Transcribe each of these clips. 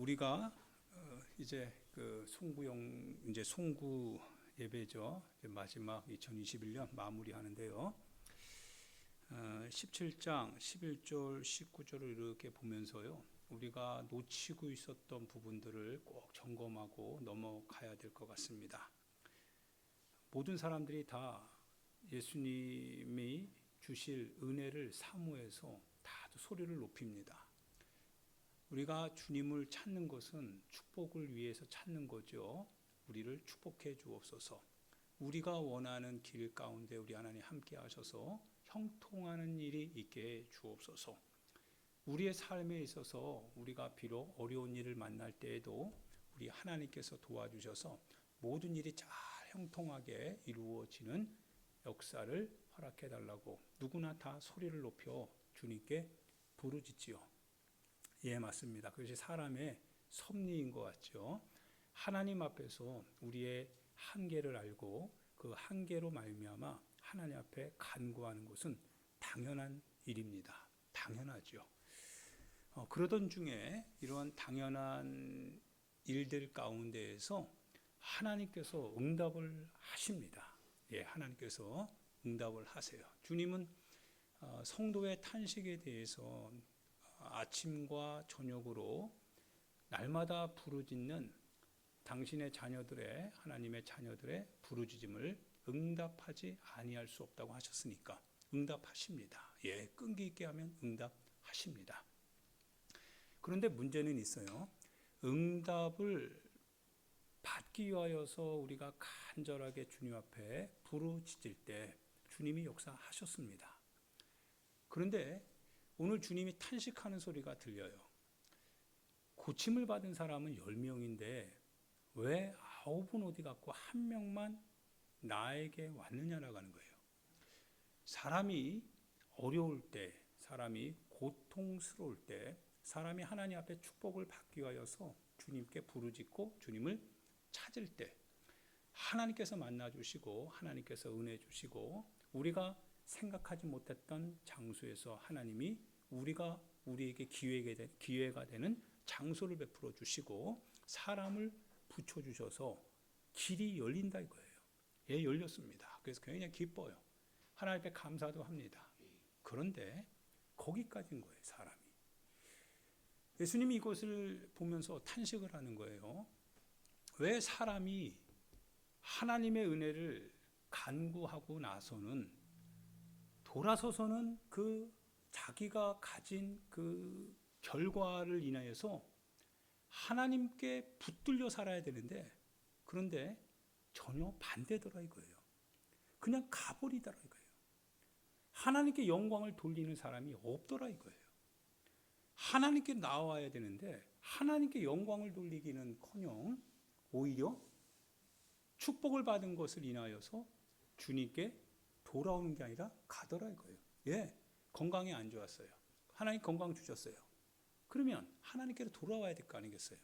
우리가 이제 그 송구용 이제 송구 예배죠. 이제 마지막 2021년 마무리하는데요. 17장 11절 19절을 이렇게 보면서요. 우리가 놓치고 있었던 부분들을 꼭 점검하고 넘어가야 될 것 같습니다. 모든 사람들이 다 예수님이 주실 은혜를 사모해서 다들 소리를 높입니다. 우리가 주님을 찾는 것은 축복을 위해서 찾는 거죠. 우리를 축복해 주옵소서. 우리가 원하는 길 가운데 우리 하나님 함께 하셔서 형통하는 일이 있게 해 주옵소서. 우리의 삶에 있어서 우리가 비록 어려운 일을 만날 때에도 우리 하나님께서 도와주셔서 모든 일이 잘 형통하게 이루어지는 역사를 허락해 달라고 누구나 다 소리를 높여 주님께 부르짖지요. 예, 맞습니다. 그것이 사람의 섭리인 것 같죠. 하나님 앞에서 우리의 한계를 알고 그 한계로 말미암아 하나님 앞에 간구하는 것은 당연한 일입니다. 당연하죠. 그러던 중에 이러한 당연한 일들 가운데에서 하나님께서 응답을 하십니다. 예, 하나님께서 응답을 하세요. 주님은 성도의 탄식에 대해서 아침과 저녁으로 날마다 부르짖는 당신의 자녀들의 하나님의 자녀들의 부르짖음을 응답하지 아니할 수 없다고 하셨으니까 응답하십니다. 예, 끈기 있게 하면 응답하십니다. 그런데 문제는 있어요. 응답을 받기 위하여서 우리가 간절하게 주님 앞에 부르짖을 때 주님이 역사하셨습니다. 그런데 오늘 주님이 탄식하는 소리가 들려요. 고침을 받은 사람은 10명인데 왜 9은 어디 갔고 1명만 나에게 왔느냐라고 하는 거예요. 사람이 어려울 때, 사람이 고통스러울 때, 사람이 하나님 앞에 축복을 받기 위하여서 주님께 부르짖고 주님을 찾을 때 하나님께서 만나주시고 하나님께서 은혜 주시고 우리가 생각하지 못했던 장소에서 하나님이 우리에게 기회가 되는 장소를 베풀어 주시고 사람을 붙여주셔서 길이 열린다 이거예요. 예, 열렸습니다. 그래서 굉장히 기뻐요. 하나님 앞에 감사도 합니다. 그런데 거기까지인 거예요, 사람이. 예수님이 이것을 보면서 탄식을 하는 거예요. 왜 사람이 하나님의 은혜를 간구하고 나서는 돌아서서는 그 자기가 가진 그 결과를 인하여서 하나님께 붙들려 살아야 되는데 그런데 전혀 반대더라 이거예요. 그냥 가버리더라 이거예요. 하나님께 영광을 돌리는 사람이 없더라 이거예요. 하나님께 나와야 되는데 하나님께 영광을 돌리기는커녕 오히려 축복을 받은 것을 인하여서 주님께 돌아오는 게 아니라 가더라 이거예요. 예, 건강이 안 좋았어요. 하나님 건강 주셨어요. 그러면 하나님께로 돌아와야 될 거 아니겠어요?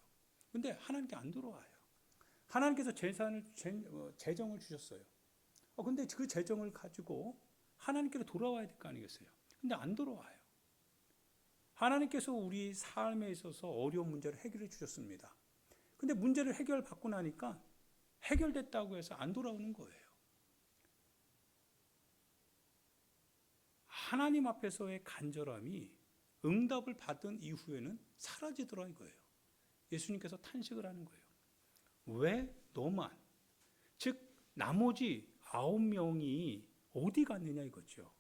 근데 하나님께 안 돌아와요. 하나님께서 재정을 주셨어요. 근데 그 재정을 가지고 하나님께로 돌아와야 될 거 아니겠어요? 근데 안 돌아와요. 하나님께서 우리 삶에 있어서 어려운 문제를 해결해 주셨습니다. 근데 문제를 해결받고 나니까 해결됐다고 해서 안 돌아오는 거예요. 하나님 앞에서의 간절함이 응답을 받은 이후에는 사라지더라 이거예요. 예수님께서 탄식을 하는 거예요. 왜 너만, 즉 나머지 9명이 어디 갔느냐 이거죠.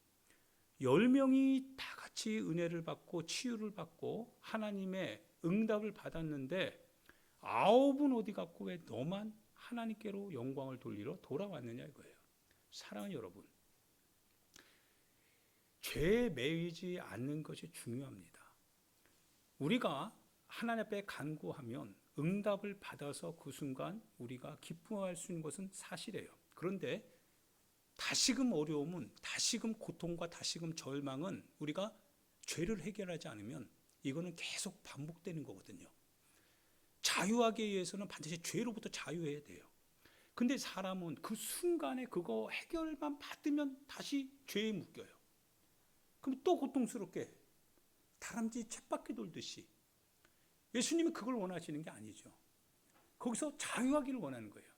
10명이 다 같이 은혜를 받고 치유를 받고 하나님의 응답을 받았는데 9은 어디 갔고 왜 너만 하나님께로 영광을 돌리러 돌아왔느냐 이거예요. 사랑하는 여러분, 죄에 매이지 않는 것이 중요합니다. 우리가 하나님 앞에 간구하면 응답을 받아서 그 순간 우리가 기뻐할 수 있는 것은 사실이에요. 그런데 다시금 어려움은, 다시금 고통과 다시금 절망은 우리가 죄를 해결하지 않으면 이거는 계속 반복되는 거거든요. 자유하기 위해서는 반드시 죄로부터 자유해야 돼요. 근데 사람은 그 순간에 그거 해결만 받으면 다시 죄에 묶여요. 그럼 또 고통스럽게 다람쥐 쳇바퀴 돌듯이 예수님은 그걸 원하시는 게 아니죠. 거기서 자유하기를 원하는 거예요.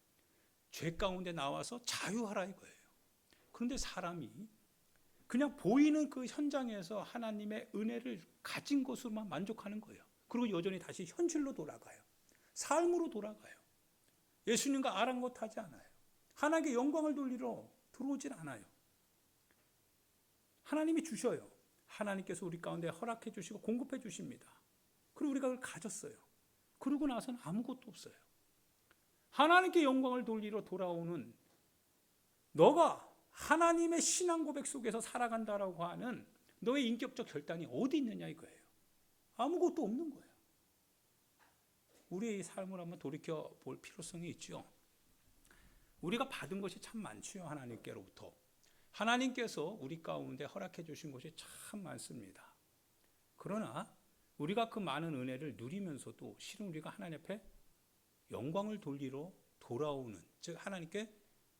죄 가운데 나와서 자유하라 이거예요. 그런데 사람이 그냥 보이는 그 현장에서 하나님의 은혜를 가진 것으로만 만족하는 거예요. 그리고 여전히 다시 현실로 돌아가요. 삶으로 돌아가요. 예수님과 아랑곳하지 않아요. 하나님께 영광을 돌리러 들어오질 않아요. 하나님이 주셔요. 하나님께서 우리 가운데 허락해 주시고 공급해 주십니다. 그리고 우리가 그걸 가졌어요. 그러고 나서는 아무것도 없어요. 하나님께 영광을 돌리러 돌아오는 너가 하나님의 신앙 고백 속에서 살아간다라고 하는 너의 인격적 결단이 어디 있느냐 이거예요. 아무것도 없는 거예요. 우리의 삶을 한번 돌이켜 볼 필요성이 있죠. 우리가 받은 것이 참 많지요. 하나님께로부터. 하나님께서 우리 가운데 허락해 주신 것이 참 많습니다. 그러나 우리가 그 많은 은혜를 누리면서도 실은 우리가 하나님 앞에 영광을 돌리러 돌아오는, 즉 하나님께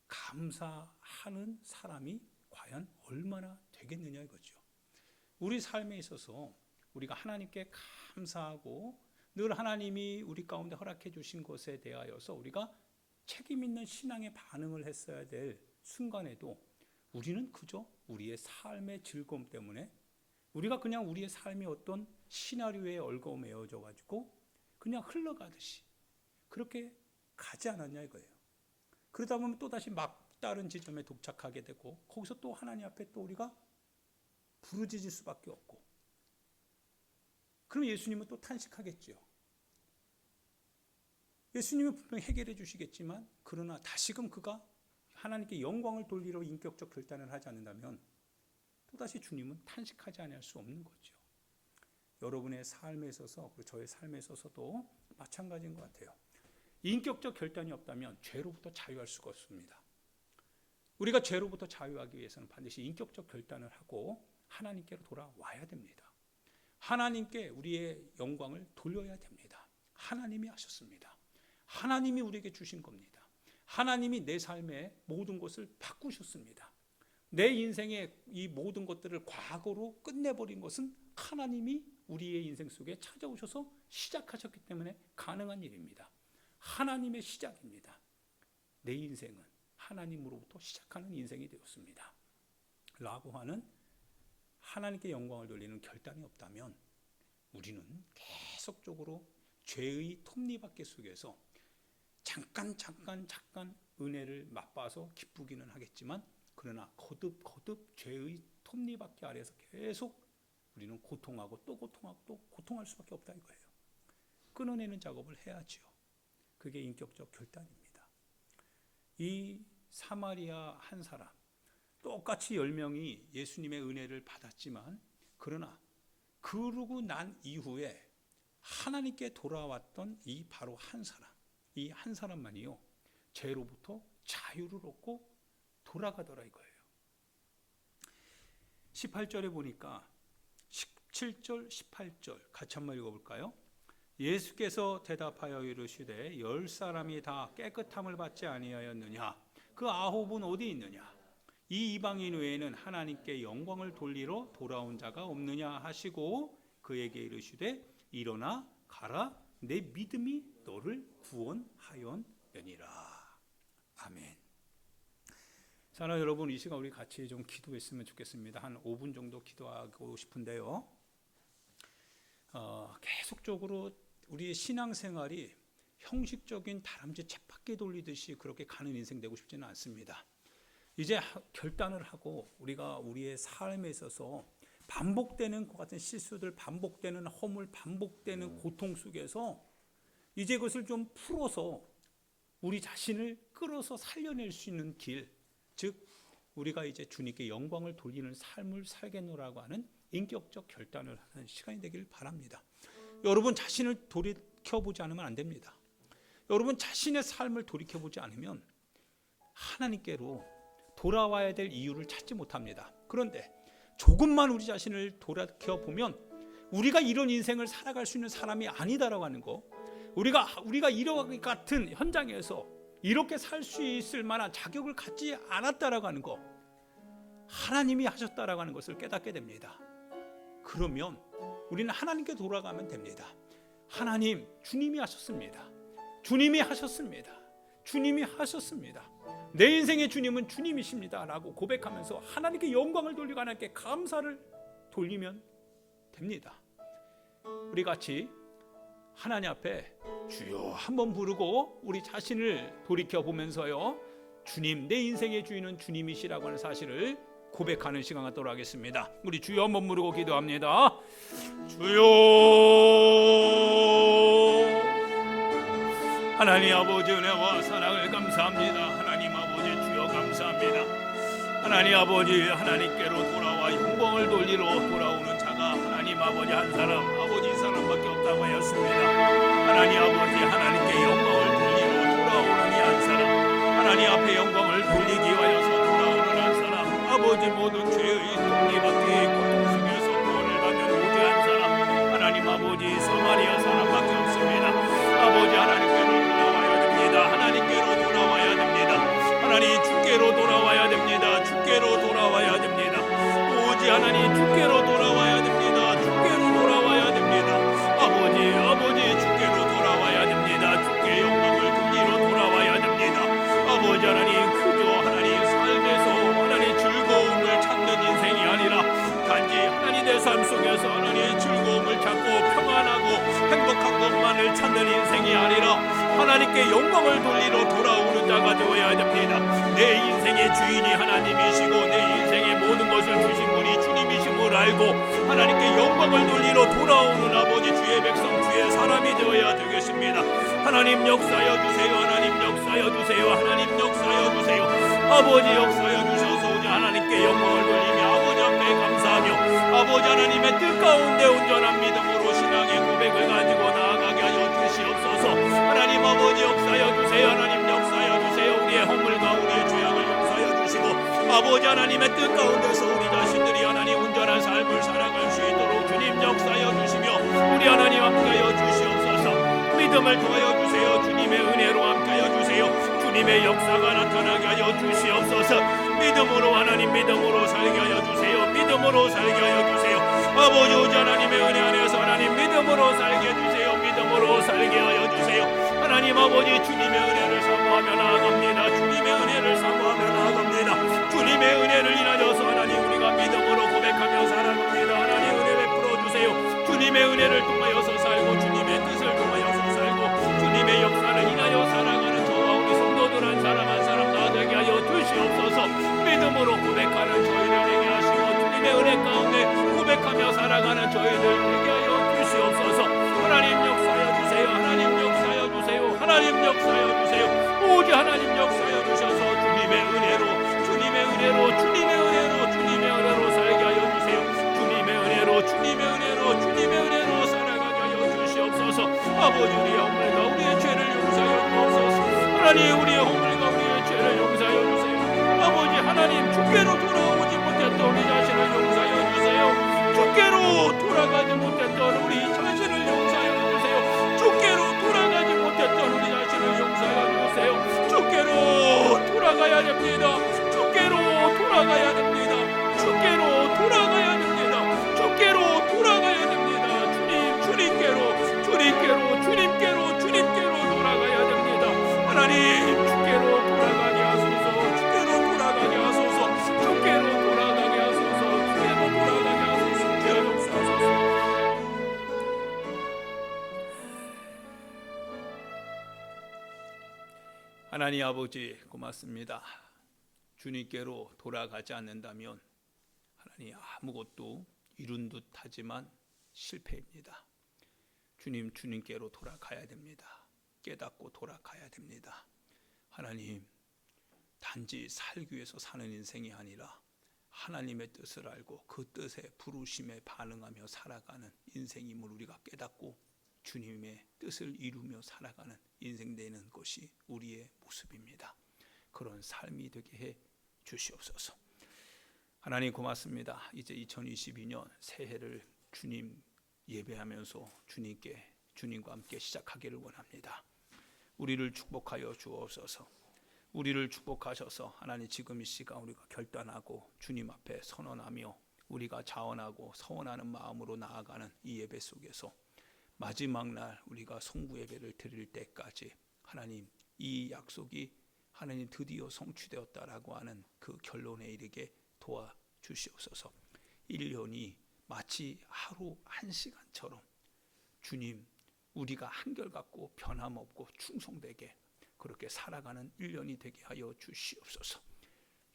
감사하는 사람이 과연 얼마나 되겠느냐 이거죠. 우리 삶에 있어서 우리가 하나님께 감사하고 늘 하나님이 우리 가운데 허락해 주신 것에 대하여서 우리가 책임 있는 신앙의 반응을 했어야 될 순간에도 우리는 그저 우리의 삶의 즐거움 때문에 우리가 그냥 우리의 삶이 어떤 시나리오에 얽어매어져 가지고 그냥 흘러가듯이 그렇게 가지 않았냐 이거예요. 그러다 보면 또다시 막다른 지점에 도착하게 되고 거기서 또 하나님 앞에 또 우리가 부르짖을 수밖에 없고, 그럼 예수님은 또 탄식하겠죠. 예수님은 분명히 해결해 주시겠지만 그러나 다시금 그가 하나님께 영광을 돌리러 인격적 결단을 하지 않는다면 또다시 주님은 탄식하지 않을 수 없는 거죠. 여러분의 삶에 있어서 그리고 저의 삶에 있어서도 마찬가지인 것 같아요. 인격적 결단이 없다면 죄로부터 자유할 수가 없습니다. 우리가 죄로부터 자유하기 위해서는 반드시 인격적 결단을 하고 하나님께로 돌아와야 됩니다. 하나님께 우리의 영광을 돌려야 됩니다. 하나님이 하셨습니다. 하나님이 우리에게 주신 겁니다. 하나님이 내 삶의 모든 것을 바꾸셨습니다. 내 인생의 이 모든 것들을 과거로 끝내버린 것은 하나님이 우리의 인생 속에 찾아오셔서 시작하셨기 때문에 가능한 일입니다. 하나님의 시작입니다. 내 인생은 하나님으로부터 시작하는 인생이 되었습니다. 라고 하는 하나님께 영광을 돌리는 결단이 없다면 우리는 계속적으로 죄의 톱니바퀴 속에서 잠깐 은혜를 맛봐서 기쁘기는 하겠지만 그러나 거듭 죄의 톱니바퀴 아래에서 계속 우리는 고통하고 또 고통하고 또 고통할 수밖에 없다 이거예요. 끊어내는 작업을 해야지요. 그게 인격적 결단입니다. 이 사마리아 한 사람, 똑같이 10명이 예수님의 은혜를 받았지만 그러나 그러고 난 이후에 하나님께 돌아왔던 이 바로 한 사람, 이 한 사람만이요 죄로부터 자유를 얻고 돌아가더라 이거예요. 18절에 보니까 17절, 18절 같이 한번 읽어볼까요? 예수께서 대답하여 이르시되 10사람이 다 깨끗함을 받지 아니하였느냐? 그 9은 어디 있느냐? 이 이방인 외에는 하나님께 영광을 돌리러 돌아온 자가 없느냐 하시고 그에게 이르시되 일어나 가라 내 믿음이 너를 구원하였느니라. 아멘. 사랑하는 여러분, 이 시간 우리 같이 좀 기도했으면 좋겠습니다. 한 5분 정도 기도하고 싶은데요. 계속적으로 우리의 신앙생활이 형식적인 다람쥐 쳇바퀴 돌리듯이 그렇게 가는 인생 되고 싶지는 않습니다. 이제 결단을 하고 우리가 우리의 삶에 있어서 반복되는 것 같은 실수들, 반복되는 허물, 반복되는 고통 속에서 이제 그것을 좀 풀어서 우리 자신을 끌어서 살려낼 수 있는 길, 즉 우리가 이제 주님께 영광을 돌리는 삶을 살겠노라고 하는 인격적 결단을 하는 시간이 되길 바랍니다. 여러분 자신을 돌이켜보지 않으면 안 됩니다. 여러분 자신의 삶을 돌이켜보지 않으면 하나님께로 돌아와야 될 이유를 찾지 못합니다. 그런데 조금만 우리 자신을 돌이켜보면 우리가 이런 인생을 살아갈 수 있는 사람이 아니다라고 하는 거, 우리가 이런 같은 현장에서 이렇게 살 수 있을 만한 자격을 갖지 않았다라고 하는 거, 하나님이 하셨다라고 하는 것을 깨닫게 됩니다. 그러면 우리는 하나님께 돌아가면 됩니다. 하나님, 주님이 하셨습니다. 주님이 하셨습니다. 주님이 하셨습니다. 내 인생의 주님은 주님이십니다 라고 고백하면서 하나님께 영광을 돌리고 하나님께 감사를 돌리면 됩니다. 우리 같이 하나님 앞에 주여 한번 부르고 우리 자신을 돌이켜보면서요, 주님, 내 인생의 주인은 주님이시라고 하는 사실을 고백하는 시간 갖도록 하겠습니다. 우리 주여 한번 부르고 기도합니다. 주여, 하나님 아버지 은혜와 사랑을 감사합니다. 하나님 아버지 주여 감사합니다. 하나님 아버지, 하나님께로 돌아와 영광을 돌리러 돌아오는 자가 하나님 아버지 한 사람, 아버지 이 사람밖에 없다고 하였습니다. 하나님 아버지, 하나님께 영광을 돌리러 돌아오는 이 한 사람, 하나님 앞에 영광을 돌리기 위하여서 돌아오는 한 사람, 아버지 모든 죄의 톱니바퀴 고통 속에서 구원을 받는 오직 한 사람, 하나님 아버지 사마리아 사람밖에 없습니다. 아버지, 하나님께로 돌아와야 됩니다. 하나님께로 돌아와야 됩니다. 하나님 주께로 돌아와야 됩니다. 주께로 돌아와야 됩니다. 오직 하나님 주께로 돌아와야 됩니다. 주께로 돌아와야 됩니다. 아버지 주께로 돌아와야 됩니다. 주께 영광을 돌리러 돌아와야 됩니다. 아버지 하나님, 그저 하나님 삶에서 하나님 즐거움을 찾는 인생이 아니라 단지 하나님 내 삶 속에서 하나님 즐거움을 찾고 평안하고 행복한 것만을 찾는 인생이 아니라 하나님께 영광을 돌리러 돌아오는 자가 되어야 됩니다. 내 인생의 주인이 하나님이시고 내 인생의 모든 것을 주신 분이 주님이심을 알고 하나님께 영광을 돌리러 돌아오는 아버지, 주의 백성, 주의 사람이 되어야 되겠습니다. 하나님 역사여 주세요. 하나님 역사여 주세요. 하나님 역사여 주세요. 아버지 역사여 주셔서 오직 하나님께 영광을 돌리며 아버지 앞에 감사하며 아버지 하나님의 뜻 가운데 온전한 믿음으로 신앙의 고백을 가지고 나아가게 하여 주시옵소서. 하나님 아버지 역사여 주세요. 하나님 역사여 주세요. 우리의 허물과 우리의 죄악을 용서하여 주시고 아버지 하나님의 뜻 가운데서 우리 자신들이 하나님 온전한 삶을 살아갈 수 있도록 주님 역사여 주시며 우리 하나님 함께하여 주시옵소서. 믿음을 도와여 주세요. 주님의 은혜로 함께하여 주세요. 주님의 역사가 나타나게 하여 주시옵소서. 믿음으로 하나님, 믿음으로 살게 하여 주세요. 믿음으로 살게 하여 주세요. 아버지, 오직 하나님의 은혜 안에서 하나님 믿음으로 살게 해주세요. 믿음으로 살게 하여 주세요. 하나님 아버지, 주님의 은혜를 사모하며 나아갑니다. 주님의 은혜를 사모하며 나아갑니다. 주님의 은혜를 인하여서 하나님 우리가 믿음으로 고백하며 살아갑니다. 하나님 은혜 베풀어 주세요. 주님의 은혜를 통하여서 살고 주님의 뜻을 통하여서 살고 주님의 역사를 인하여 살아가는 저와 우리 성도들 한 사람 한 사람 다 되게 하여 주시옵소서. 믿음으로 고백하는 저희를 되게 하시고 주님의 은혜 가운데 고백하며 살아가는 저희들 되게 하여 주시옵소서. 하나님 역사여 주세요. 하나님 역사여 주세요. 하나님 역사여 주세요. 오직 하나님 역사여 주셔서 주님의 은혜로 주님의 은혜로 주님의 은혜로 주님의 은혜로 살게 하여 주세요. 주님의 은혜로 주님의 은혜로 주님의 은혜로 살아가게 하여 주시옵소서. 아버지, 우리의 허물과 우리의 죄를 용서하여 주옵소서. 하나님, 우리의 허물과 우리의 죄를 용서하여 주세요. 아버지 하나님, 주께로 돌아오지 못했던 우리 자신을 용서하여 주세요. 주께로 돌아가지 못했던 우리 자신을 용서하여 주세요. 주께로 돌아가지 못했던 우리 자신을 용서하여 주세요. 주께로 돌아가야 됩니다. 주께로 돌아가야 됩니다. 주께로 돌아가야 됩니다. 주께로 돌아가야 됩니다. 주님께로 돌아가야 됩니다. 하나님, 주께로 돌아가게 하소서. 주께로 돌아가게 하소서. 주께로 돌아가게 하소서. 주께로 돌아가게 하소서. 주여 역사하소서. 하나님 아버지, 고맙습니다. 주님께로 돌아가지 않는다면 하나님 아무것도 이룬 듯 하지만 실패입니다. 주님께로 돌아가야 됩니다. 깨닫고 돌아가야 됩니다. 하나님, 단지 살기 위해서 사는 인생이 아니라 하나님의 뜻을 알고 그 뜻에 부르심에 반응하며 살아가는 인생임을 우리가 깨닫고 주님의 뜻을 이루며 살아가는 인생 되는 것이 우리의 모습입니다. 그런 삶이 되게 해 주시옵소서. 하나님 고맙습니다. 이제 2022년 새해를 주님 예배하면서 주님과 함께 시작하기를 원합니다. 우리를 축복하여 주옵소서. 우리를 축복하셔서 하나님, 지금 이 시간 우리가 결단하고 주님 앞에 선언하며 우리가 자원하고 서원하는 마음으로 나아가는 이 예배 속에서 마지막 날 우리가 송구 예배를 드릴 때까지 하나님 이 약속이 하나님 드디어 성취되었다라고 하는 그 결론에 이르게 도와주시옵소서. 1년이 마치 하루 1시간처럼 주님 우리가 한결같고 변함없고 충성되게 그렇게 살아가는 1년이 되게 하여 주시옵소서.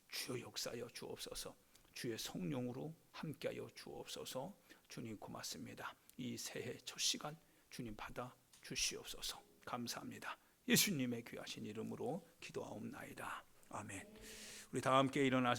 주여 역사하여 주옵소서. 주의 성령으로 함께하여 주옵소서. 주님 고맙습니다. 이 새해 첫 시간 주님 받아 주시옵소서. 감사합니다. 예수님의 귀하신 이름으로 기도하옵나이다. 아멘. 우리 다 함께 일어나서